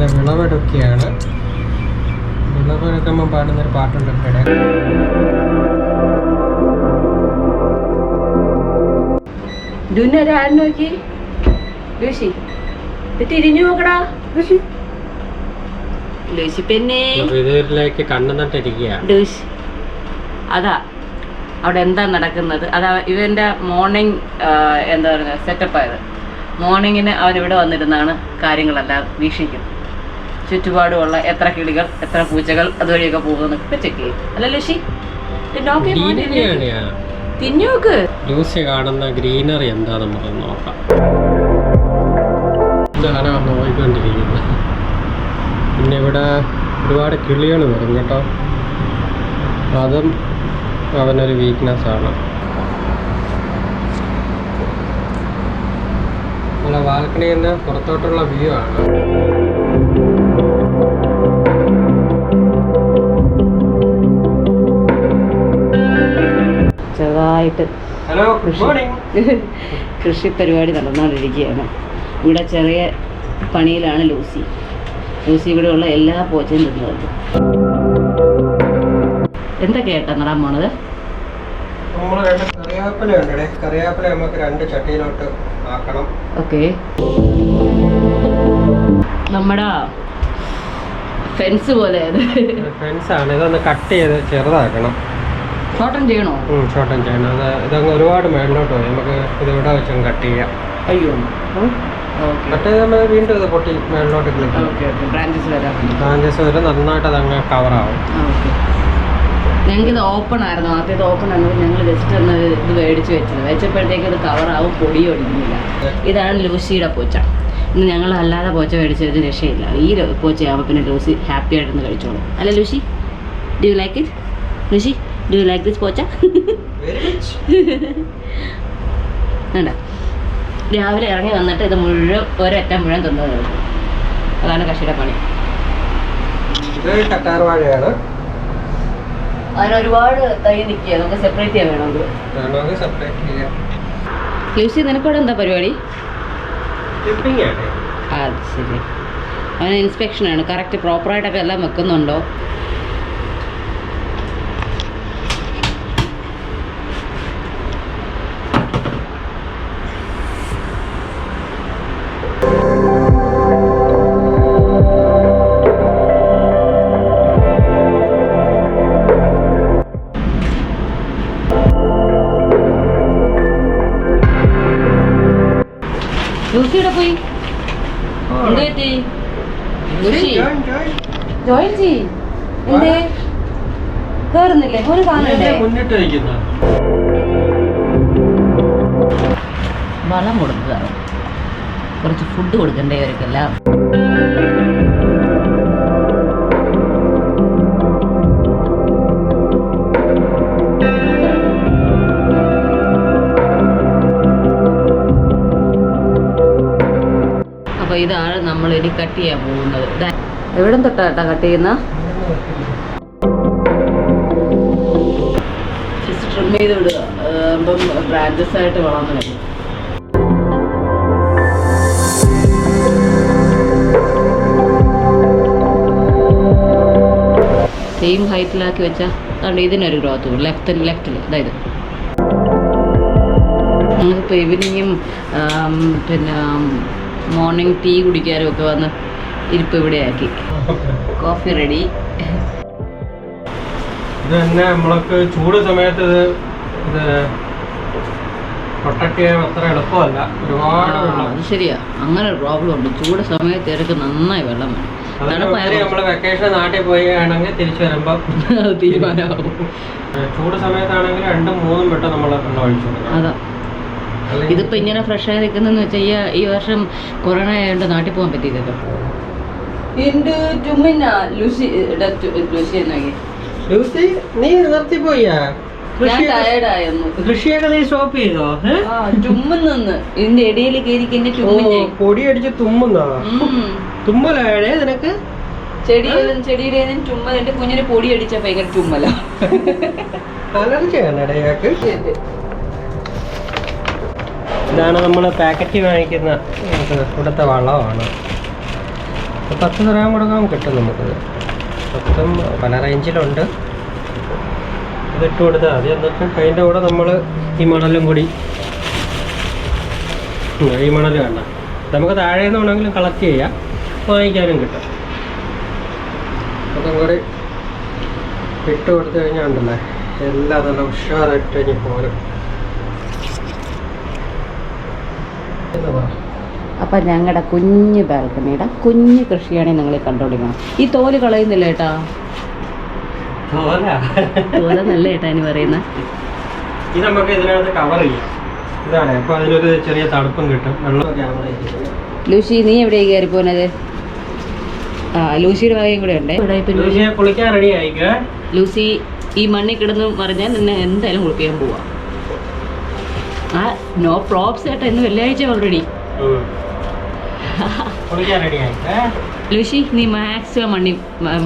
അങ്ങനെ വിളവെടുക്കുകയാണ്. വിളവെടുക്കുമ്പോൾ പാടുന്നൊരു പാട്ടുണ്ട് ഇവിടെ. നോക്കി ലൂസി തിരിഞ്ഞു നോക്കടാ. ലൂസി പിന്നെ ഇതിലേക്ക് കണ്ണു നട്ടിരിക്കുക. ലൂസി അതാ അവിടെ എന്താ നടക്കുന്നത്. അതാ ഇവന്റെ മോർണിംഗ് എന്താ പറയുക സെറ്റപ്പ് ആയത്. മോർണിംഗിന് അവൻ ഇവിടെ വന്നിരുന്നാണ് കാര്യങ്ങളെല്ലാം വീക്ഷിക്കും. ചുറ്റുപാടുമുള്ള എത്ര കിളികൾ എത്ര പൂച്ചകൾ അതുവഴിയൊക്കെ പോകുന്നു ഇപ്പൊ ചെക്ക് ചെയ്യും. അല്ല ലൂസി തിന്നോക്ക്. ലൂസി കാണുന്ന ഗ്രീനറി എന്താ നമുക്ക് നോക്കാം. ഇതാണ് നോക്കിക്കൊണ്ടിരിക്കുന്നത്. പിന്നെ ഇവിടെ ഒരുപാട് കിളികൾ വരും കേട്ടോ. അതും അവനൊരു വീക്ക്നെസ് ആണ്. നമ്മളെ ബാൽക്കണിയിൽ നിന്ന് പുറത്തോട്ടുള്ള വ്യൂ ആണ്. ചെറുതായിട്ട് ഹലോ കൃഷി പരിപാടി നടന്നുകൊണ്ടിരിക്കുകയാണ്. ഇവിടെ ചെറിയ പണിയിലാണ് ലൂസി. ഇവിടെയുള്ള എല്ലാ പോച്ചയും തിന്നത്. എന്തൊക്കെയായിട്ടാ നടാൻ പോണത്? കറിവേപ്പില നമുക്ക് 2 ചട്ടിയിലോട്ട് ആക്കണം. ഓക്കെ, നമ്മുടെ ഫെൻസ് പോലെ ഫെൻസാണ്. ഇതൊന്ന് കട്ട് ചെയ്ത് ചെറുതാക്കണം. ഷോർട്ടൻ ചെയ്യണോ? ഷോർട്ടൻ ചെയ്യണം. ഇതങ്ങ് ഒരുപാട് മേളിലോട്ട് പോയി. നമുക്ക് ഇത് ഇവിടെ വെച്ചൊന്ന് കട്ട് ചെയ്യാം. അയ്യോ, കട്ട് ചെയ്ത് നമ്മൾ വീണ്ടും ഇത് പൊട്ടി മേളിലോട്ട് ക്ലിക്ക്. ബ്രാഞ്ചസ് വരെ നന്നായിട്ട് അതങ്ങ് കവറാവും. ഞങ്ങൾക്കിത് ഓപ്പൺ ആയിരുന്നു. ആദ്യത്തെ ഓപ്പൺ ആയിരുന്നു. ഞങ്ങൾ ജസ്റ്റ് ഒന്ന് ഇത് മേടിച്ച് വെച്ചപ്പോഴത്തേക്ക് ഇത് കവറാവും, പൊടിയും അടിക്കുന്നില്ല. ഇതാണ് ലൂസിയുടെ പോച്ച. ഇന്ന് ഞങ്ങൾ അല്ലാതെ പോച്ച മേടിച്ചത് രക്ഷയില്ല. ഈ പോച്ചയാകുമ്പോൾ പിന്നെ ലൂസി ഹാപ്പി ആയിട്ടൊന്ന് കഴിച്ചോളും. അല്ല Lucy, do you like it? Lucy, do you like this പോച്ച? വേണ്ട. രാവിലെ ഇറങ്ങി വന്നിട്ട് ഇത് മുഴുവൻ ഒരറ്റം മുഴുവൻ തിന്നത്. അതാണ് കഷിയുടെ പണി. അതിനൊരുപാട് തൈ നിൽക്കുക. നമുക്ക് സെപ്പറേറ്റ് ചെയ്യാൻ വേണമെങ്കിൽ. ലൂസി, നിനക്കൂടെ എന്താ പരിപാടി? അത് ശരി. അവന് ഇൻസ്പെക്ഷനാണ്. കറക്റ്റ് പ്രോപ്പറായിട്ടൊക്കെ എല്ലാം വെക്കുന്നുണ്ടോ? ലൂസിയുടെ പോയി എന്തേ ജോയിൻ ചെയ്. എന്തേ കേറുന്നില്ലേ? ഒരു കാണണ്ടേ? വളം കൊടുക്കുക, കുറച്ച് ഫുഡ് കൊടുക്കണ്ടേ അവർക്കെല്ലാം. അപ്പോൾ ഇതാണ് നമ്മൾ ഇനി കട്ട് ചെയ്യാൻ പോകുന്നത്. എവിടെ തൊട്ടാ കട്ട് ചെയ്യുന്ന? ജസ്റ്റ് ട്രിം ചെയ്ത് വിടുക. അപ്പം ബ്രാഞ്ചസ് ആയിട്ട് വളർന്നു വരും. സെയിം ഹൈറ്റിലാക്കി വെച്ചാൽ അതുകൊണ്ട് ഇതിനൊരു ഗ്രോത്ത് വരും. ലെഫ്റ്റിൽ അതായത് നമുക്കിപ്പോൾ ഈവനിങ്ങും പിന്നെ മോർണിംഗ് ടീ കുടിക്കാനും ഒക്കെ വന്ന് ഇരിപ്പ് ഇവിടെ ആക്കി. Coffee ready. ഇത് തന്നെ നമ്മൾക്ക് ചൂട് സമയത്ത് ഇത് പ്രൊട്ടക്ട് ചെയ്യാൻ അത്ര എളുപ്പമല്ല. ഒരുപാട് വെള്ളം. അത് ശരിയാ, അങ്ങനെ ഒരു പ്രോബ്ലം ഉണ്ട്. ചൂട് സമയത്ത് ഇവർക്ക് നന്നായി വെള്ളം വേണം. നമ്മള് വെക്കേഷൻ നാട്ടിൽ പോയി ആണെങ്കിൽ തിരിച്ചു വരുമ്പോ അത് തീരുമാനമാകും. ചൂട് സമയത്താണെങ്കിൽ 2-3 വട്ടം നമ്മൾ എണ്ണ ഒഴിച്ചു. അതാ ഇതിപ്പോ ഇങ്ങനെ ഫ്രഷ് ആയി നിൽക്കുന്നെന്ന് വെച്ചാൽ ഈ വർഷം കൊറോണ ആയതുകൊണ്ട് നാട്ടിൽ പോകാൻ പറ്റിയതല്ലോ. നീ നിർത്തി പോയാ? കൃഷിയൊക്കെ നീ സ്റ്റോപ്പ് ചെയ്തോ? തുമ്മുന്നു. ഇതിന്റെ ഇടയിൽ കയറി പൊടി അടിച്ച് തുമ്മുന്നോ? തുമ്മലായേ നിനക്ക്? ചെടിയുടെ തുമ്മൽ. എന്റെ കുഞ്ഞിന് പൊടി അടിച്ച ഭയങ്കര തുമ്മല. അലർജിയാണ് ഇടയാക്ക്. ഇതാണ് നമ്മൾ പാക്കറ്റ് വാങ്ങിക്കുന്ന ഇവിടുത്തെ വളമാണ്. 10 ദിർഹം കൊടുക്കാൻ കിട്ടും നമുക്കത്. മൊത്തം പല റേഞ്ചിലുണ്ട്. ഇതിട്ട് കൊടുത്താൽ മതി. എന്നിട്ട് അതിൻ്റെ കൂടെ നമ്മൾ ഈ മണലും കൂടി, ഈ മണൽ വേണ്ട, നമുക്ക് താഴെ നിന്ന് വേണമെങ്കിലും കളക്ട് ചെയ്യാം, വാങ്ങിക്കാനും കിട്ടും. അതും കൂടി ഇട്ട് കൊടുത്തു കഴിഞ്ഞാൽ ഉണ്ടല്ലേ എല്ലാം നല്ല ഉഷാറായിട്ട് കഴിഞ്ഞ് പോരും. അപ്പം ഞങ്ങളുടെ കുഞ്ഞ് ബാൽക്കണിയുടെ കുഞ്ഞ് കൃഷിയാണെങ്കിൽ നിങ്ങൾ കണ്ടുപിടിക്കണം. ഈ തോല് കളയുന്നില്ല ഏട്ടാ, തോല നല്ല ഏട്ടാ എന്ന് പറയുന്നത്. ഇത് നമുക്ക് ഇതിനകത്ത് കവർ ചെയ്യാം. ഇതാണ് അപ്പോൾ അതിനൊരു ചെറിയ തണുപ്പും കിട്ടും. വെള്ളം ക്യാമറ. ലൂസി നീ എവിടെയാണ് കയറി പോകുന്നത്? ലൂസിയുടെ ഭാഗ്യം കൂടെ ഉണ്ട്. ലൂസിയെ കുളിക്കാൻ റെഡി ആയിക്കുക. ലൂസി ഈ മണ്ണിൽ കിടന്ന് പറഞ്ഞാൽ നിന്നെ എന്തായാലും കുളിപ്പിക്കാൻ പോവാ. നോ പ്രോപ്സ് ഏട്ടാ, ഇന്ന് വെള്ളിയാഴ്ച ഓൾറെഡി. ലൂസി നീ മാക്സിമം മണ്ണി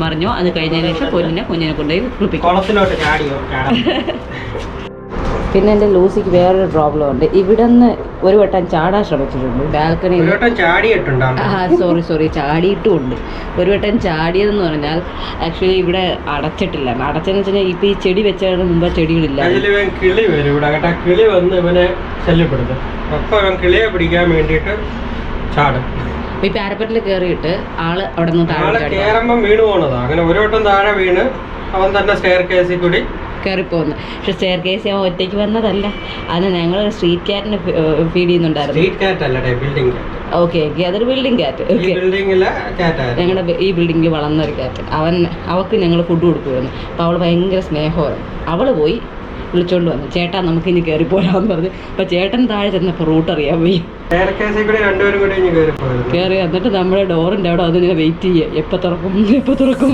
മറിഞ്ഞോ, അത് കഴിഞ്ഞതിന് ശേഷം കുഞ്ഞിനെ കൊണ്ടുപോയി കുളിപ്പിക്കും. പിന്നെ എൻ്റെ ലൂസിക്ക് വേറൊരു പ്രോബ്ലം ഉണ്ട്. ഇവിടെ നിന്ന് ഒരു വട്ടം ചാടാൻ ശ്രമിച്ചിട്ടുണ്ട് ബാൽക്കണി. സോറി ചാടിയിട്ടുമുണ്ട്. ഒരു വട്ടം ചാടിയതെന്ന് പറഞ്ഞാൽ ആക്ച്വലി ഇവിടെ അടച്ചിട്ടില്ല. അടച്ചെന്ന് വെച്ച് കഴിഞ്ഞാൽ ഇപ്പം ഈ ചെടി വെച്ചതിന് മുമ്പ് ചെടികളില്ല. കിളി വരും ഇവിടെ. കിളി വന്ന് ഇവനെ ശല്യപ്പെടുത്തും. അപ്പം കിളിയെ പിടിക്കാൻ വേണ്ടിയിട്ട് ചാടും. ഈ പാരപ്പറ്റിൽ കയറിയിട്ട് ആള് അവിടെ നിന്ന് താഴെ കയറുമ്പം വീണ് പോണതാ. അങ്ങനെ ഒരു വട്ടം താഴെ വീണ് അവൻ തന്നെ സ്റ്റെയർ കേസിൽ കൂടി കയറിപ്പോകുന്നു. പക്ഷെ സ്റ്റെയർ കേസ് അവൻ ഒറ്റയ്ക്ക് വന്നതല്ല. അത് ഞങ്ങൾ സ്ട്രീറ്റ് ക്യാറ്റിനെ ഫീഡ് ചെയ്യുന്നുണ്ടായിരുന്നു. ഓക്കെ അതൊരു ബിൽഡിംഗ് ക്യാറ്റ്. ഞങ്ങളുടെ ഈ ബിൽഡിങ്ങിൽ വളർന്ന ഒരു ക്യാറ്റ്. അവൾക്ക് ഞങ്ങൾ ഫുഡ് കൊടുക്കുമായിരുന്നു. അപ്പോൾ അവൾ ഭയങ്കര സ്നേഹമായിരുന്നു. അവൾ പോയി വിളിച്ചോണ്ട് വന്നു, ചേട്ടാ നമുക്ക് ഇനി കയറി പോരാന്ന് പറഞ്ഞു. അപ്പോൾ ചേട്ടൻ താഴെ ചെന്നപ്പോൾ റൂട്ട് അറിയാൻ പോയി കയറി. എന്നിട്ട് നമ്മുടെ ഡോറിൻ്റെ അവിടെ അതിങ്ങനെ വെയിറ്റ് ചെയ്യുക, എപ്പോൾ തുറക്കും.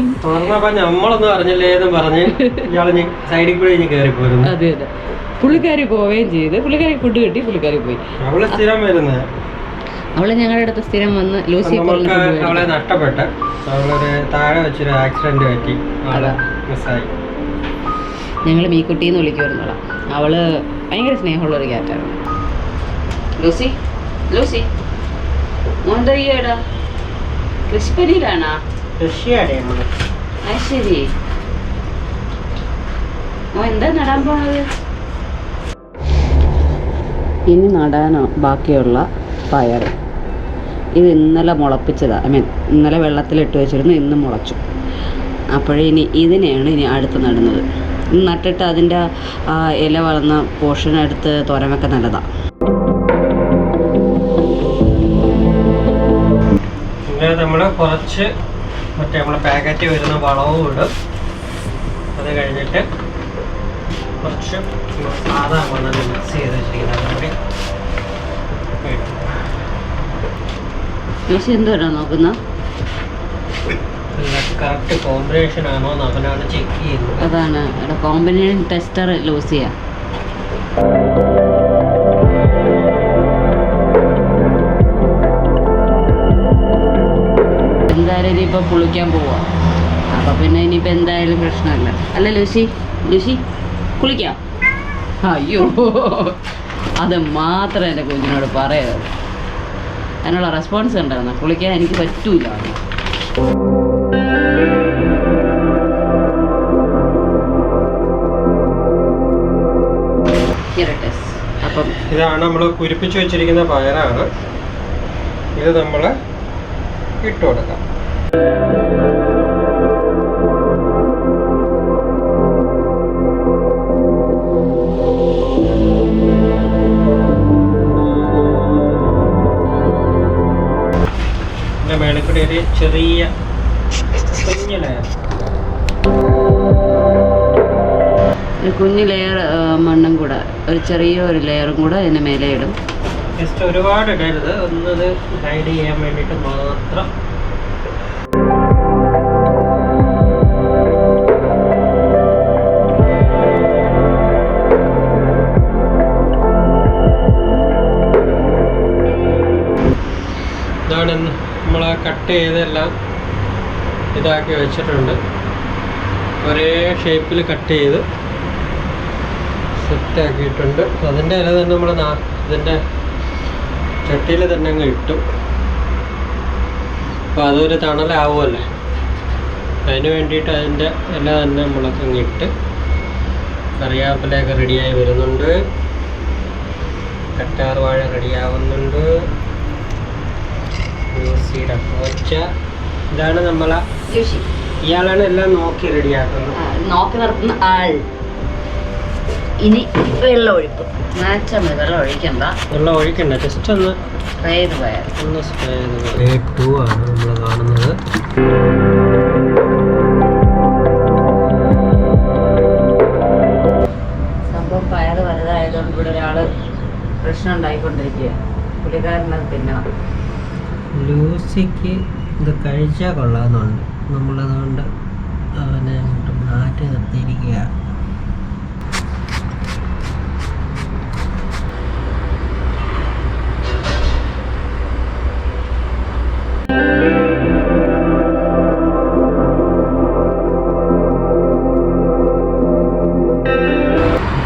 നമ്മളൊന്നും അറിഞ്ഞില്ലേന്നും പറഞ്ഞ് സൈഡിൽ കൂടി അതെ അതെ. പുള്ളിക്കാരി പോവുകയും ചെയ്ത്, പുള്ളിക്കാരി ഫുഡ് കിട്ടി, പുള്ളിക്കാരി പോയി. അവള് ഞങ്ങളുടെ അടുത്ത് സ്ഥിരം വന്ന് ലൂസി അവളെ നഷ്ടപ്പെട്ട് താഴെ വെച്ചൊരു ആക്സിഡന്റ് പറ്റി. ഞങ്ങൾ മീക്കുട്ടിന്ന് വിളിക്കുമായിരുന്നോളാം. അവള് ഭയങ്കര സ്നേഹമുള്ളൊരു ക്യാറ്റാണ്. ലൂസി എന്താ ചെയ്യടാ? കൃഷിപ്പരിയിലാണോ? ശരി. എന്താ നടാൻ പോണത്? ഇനി നടാനോ ബാക്കിയുള്ള പയർ. ഇത് ഇന്നലെ മുളപ്പിച്ചതാണ്. ഇന്നലെ വെള്ളത്തിലിട്ട് വെച്ചിരുന്നു, ഇന്ന് മുളച്ചു. അപ്പോഴേ ഇതിനെയാണ് ഇനി അടുത്ത് നടുന്നത്. നട്ടിട്ട് അതിൻ്റെ ഇല വളർന്ന പോർഷൻ എടുത്ത് തോരമൊക്കെ നല്ലതാണ്. പിന്നെ നമ്മൾ കുറച്ച് മറ്റേ നമ്മൾ പാക്കറ്റ് വരുന്ന വളവും ഇടും. അത് കഴിഞ്ഞിട്ട് കുറച്ച് സാധാ മണ്ണ് മിക്സ് ചെയ്ത് വെച്ചിരിക്കുന്നത് എന്തോടാ നോക്കുന്ന കറക്റ്റ് കോമ്പിനേഷൻ ആണോ എന്ന് അവനാണ് ചെക്ക് ചെയ്യുന്നത്. അതാണ് കോമ്പിനേഷൻ ടെസ്റ്റർ ലൂസിയ. എന്തായാലും ഇനിയിപ്പോൾ കുളിക്കാൻ പോവാ. അപ്പം പിന്നെ ഇനിയിപ്പോൾ എന്തായാലും പ്രശ്നമല്ല. അല്ല ലൂസി കുളിക്കാം? അയ്യോ, അത് മാത്രം എൻ്റെ കുഞ്ഞിനോട് പറയരുത്. അതിനുള്ള റെസ്പോൺസ് ഉണ്ടായിരുന്നു. കുളിക്കാൻ എനിക്ക് പറ്റൂല. അപ്പം ഇതാണ് നമ്മൾ കുരിപ്പിച്ച് വെച്ചിരിക്കുന്ന പയറാണ്. ഇത് നമ്മൾ ഇട്ട് കൊടുക്കാം. മേളിൽ കൂടി ഒരു ചെറിയ കുഞ്ഞു ലെയർ, കുഞ്ഞു ലെയർ മണ്ണും കൂടെ, ഒരു ചെറിയൊരു ലെയറും കൂടെ അതിന് മേലെ ഇടും. ജസ്റ്റ് ഒരുപാട് ഇടരുത്, ഒന്നത് ഹൈഡ് ചെയ്യാൻ വേണ്ടിയിട്ട് മാത്രം. ഇതാണ് നമ്മൾ കട്ട് ചെയ്തെല്ലാം ഇതാക്കി വെച്ചിട്ടുണ്ട്. ഒരേ ഷേപ്പിൽ കട്ട് ചെയ്ത് സെറ്റാക്കിയിട്ടുണ്ട്. അതിൻ്റെ ഇല തന്നെ നമ്മൾ ഇതിൻ്റെ ചട്ടിയിൽ തന്നെ അങ്ങ് ഇട്ടു. അപ്പോൾ അതൊരു തണലാവുമല്ലേ, അതിന് വേണ്ടിയിട്ട് അതിൻ്റെ ഇല തന്നെ നമ്മളൊക്കെ ഇട്ട് കറിവേപ്പിലയൊക്കെ റെഡിയായി വരുന്നുണ്ട്. കറ്റാർ വാഴ റെഡിയാവുന്നുണ്ട്. ലൂസിയുടെ പോച്ച. ഇതാണ് നമ്മളെ ഇയാളാണ് എല്ലാം നോക്കി റെഡിയാക്കുന്നത്, നോക്കി നടത്തുന്ന ആൾ. ഇനി വെള്ളം ഒഴിക്കും. വെള്ളം ഒഴിക്കണ്ട, വെള്ളം ഒഴിക്കണ്ട, ജസ്റ്റ് ഒന്ന് സ്പ്രേ ചെയ്ത് പോയാൽ. ഒന്ന് സ്പ്രേ ചെയ്ത്. ഡേ 2 ആണ് നമ്മൾ കാണുന്നത്. സംഭവം പയറ് വലുതായതുകൊണ്ട് ഇവിടെ ഒരാള് പ്രശ്നം ഉണ്ടായിക്കൊണ്ടിരിക്കുക. പുള്ളിക്കാരനത് തിന്നണം. ലൂസിക്ക് ഇത് കഴിച്ചാൽ കൊള്ളാമെന്നുണ്ട്. നമ്മളതുകൊണ്ട് അവനെ അങ്ങോട്ട് മാറ്റി നിർത്തിയിരിക്കുക.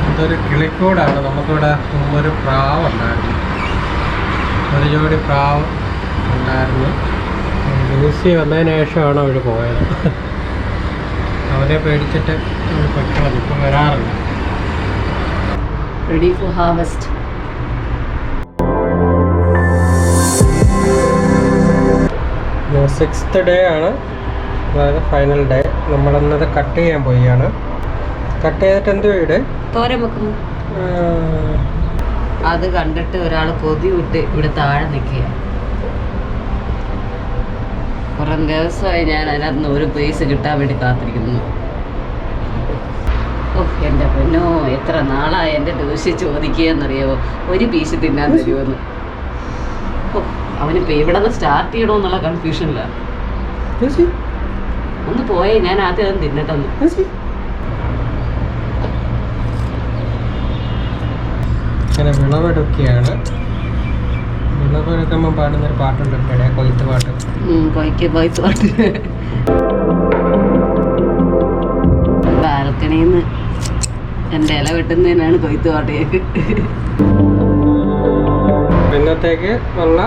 ഇതൊരു കിളിക്കൂടാണ്. നമുക്കിവിടെ ഒരു പ്രാവ് ഉണ്ടായിരുന്നു, ഒരു ജോഡി പ്രാവ് ഉണ്ടായിരുന്നു. ലൂസി വന്നതിന് ശേഷമാണ് അവർ പോയത്. അവരെ പേടിച്ചിട്ട് അവർ പൊയ്ക്കളഞ്ഞു. ഇപ്പം വരാറില്ല. Ready for harvest. Sixth day ആണ്, അതായത് ഫൈനൽ ഡേ. നമ്മളന്നത് കട്ട് ചെയ്യാൻ പോയാണ്. കട്ട് ചെയ്തിട്ട് എന്ത് വീട് തോരൻ വെക്കുന്നു. അത് കണ്ടിട്ട് ഒരാൾ കൊതി വിട്ട് ഇവിടെ താഴെ നിൽക്കുക. കുറേ ദിവസമായി ഞാൻ അതിനകത്ത് ഒരു പീസ് കിട്ടാൻ വേണ്ടി കാത്തിരിക്കുന്നു. ഓ എൻ്റെ പൊന്നോ, എത്ര നാളായി എൻ്റെ ദൂഷ്യ ചോദിക്കുകയെന്നറിയാമോ ഒരു പീസ് തിന്നാൻ തരുമെന്ന്. ഓ അവനിപ്പോൾ ഇവിടെ നിന്ന് സ്റ്റാർട്ട് ചെയ്യണമെന്നുള്ള കൺഫ്യൂഷനിലാണ്. ഒന്ന് പോയേ, ഞാൻ ആദ്യം അതൊന്ന് തിന്നിട്ടൊന്ന്. അങ്ങനെ വിളവെടുക്കുകയാണ്. വിളവെടുക്കുമ്പോൾ പാടുന്നൊരു പാട്ടുണ്ട്, കൊയ്ത്ത് പാട്ട്. കൊയ്ത്ത് പാട്ട്. ബാൽക്കണിയിൽ നിന്ന് എൻ്റെ ഇല വെട്ടുന്നതിനാണ് കൊയ്ത്ത് പാട്ട് കേൾക്ക്. ഇന്നത്തേക്ക് ഉള്ള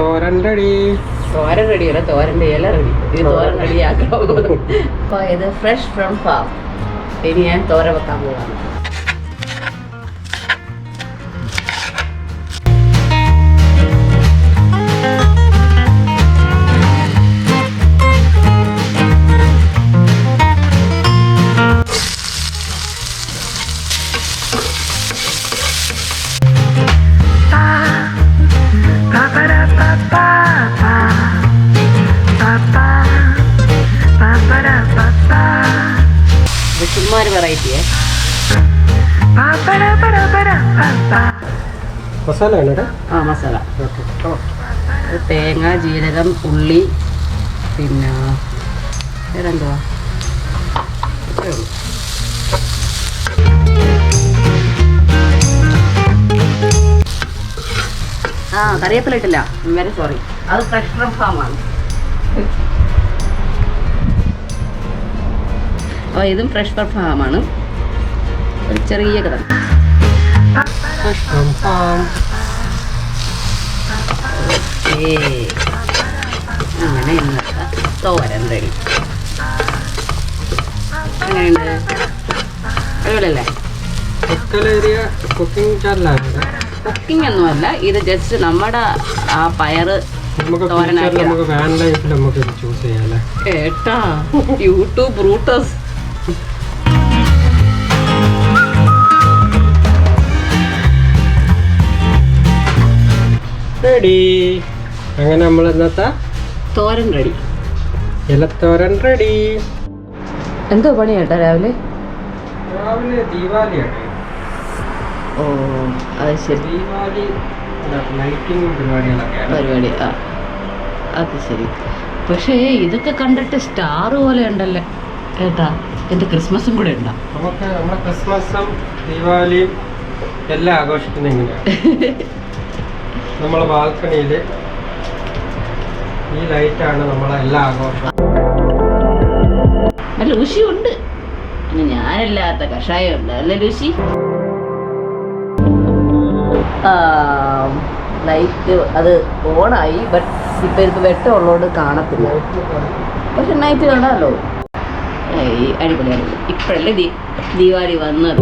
തോരൻ റെഡി. തോരൻ റെഡിയല്ല, തോരൻ്റെ ഇല റെഡി. ഇത് തോരൻ റെഡിയാക്കണം. അപ്പോൾ ഇത് ഫ്രഷ് ഫ്രം ഫാം. ഇനി ഞാൻ തോര വെക്കാൻ പോവാണ്. ചുമ്മാ ഒരു വെറൈറ്റിയെ മസാല. ആ മസാല. തേങ്ങ, ജീരകം, ഉള്ളി, പിന്നെ വേറെന്തുവാ, കറിവേപ്പില ഇട്ടില്ല. വെരി സോറി, അത് ഫ്രഷ് ഫ്രം ഫാമാണ്. അപ്പോൾ ഇതും ഫ്രഷ് ഫ്രം ഫാമാണ്. ഒരു ചെറിയ കട. അങ്ങനെ ഇന്നത്തെ തോരൻ റെഡി. അങ്ങനെയുണ്ട്, അടിപൊളിയല്ലേ? കുക്കിംഗ് ഒന്നുമല്ല, ഇത് ജസ്റ്റ് നമ്മുടെ ആ പയറ് ഏട്ടാ യൂട്യൂബ് റൂട്ടേഴ്സ്. റെഡി. അങ്ങനെ നമ്മൾ ഇന്നത്തെ തോരൻ റെഡി. ഇലത്തോരൻ റെഡി. എന്തോ പണിയാട്ടാ രാവിലെ? രാവിലെ ദീപാവലിയാണ്. ഓ അത് ശരി. ദീപാവലി ലൈറ്റിംഗ് പരിപാടി. ആ അത് ശരി. പക്ഷേ ഇതൊക്കെ കണ്ടിട്ട് സ്റ്റാർ പോലെ ഉണ്ടല്ലേ ഏട്ടാ. എൻ്റെ ക്രിസ്മസും കൂടെ ഉണ്ടോ? നമുക്ക് നമ്മുടെ ക്രിസ്മസും ദീപാവലിയും എല്ലാം ആഘോഷിക്കുന്ന എങ്ങനെയാണ്? നമ്മളെ ബാൽക്കണിയിൽ ഈ ലൈറ്റാണ് നമ്മളെല്ലാ ആഘോഷം. ലൂസി ഉണ്ട്, ഞാനില്ലാത്ത കഷായം ഉണ്ട് അല്ലേ ലൂസി? ലൈറ്റ് അത് ഓണായി, ബട്ട് ഇപ്പം ഇത് വെട്ടമുള്ളതുകൊണ്ട് കാണത്തില്ല, പക്ഷെ നൈറ്റ് കാണാമല്ലോ. അടിപൊളി അടിപൊളി. ഇപ്പോഴല്ലേ ദീപാവലി വന്നത്.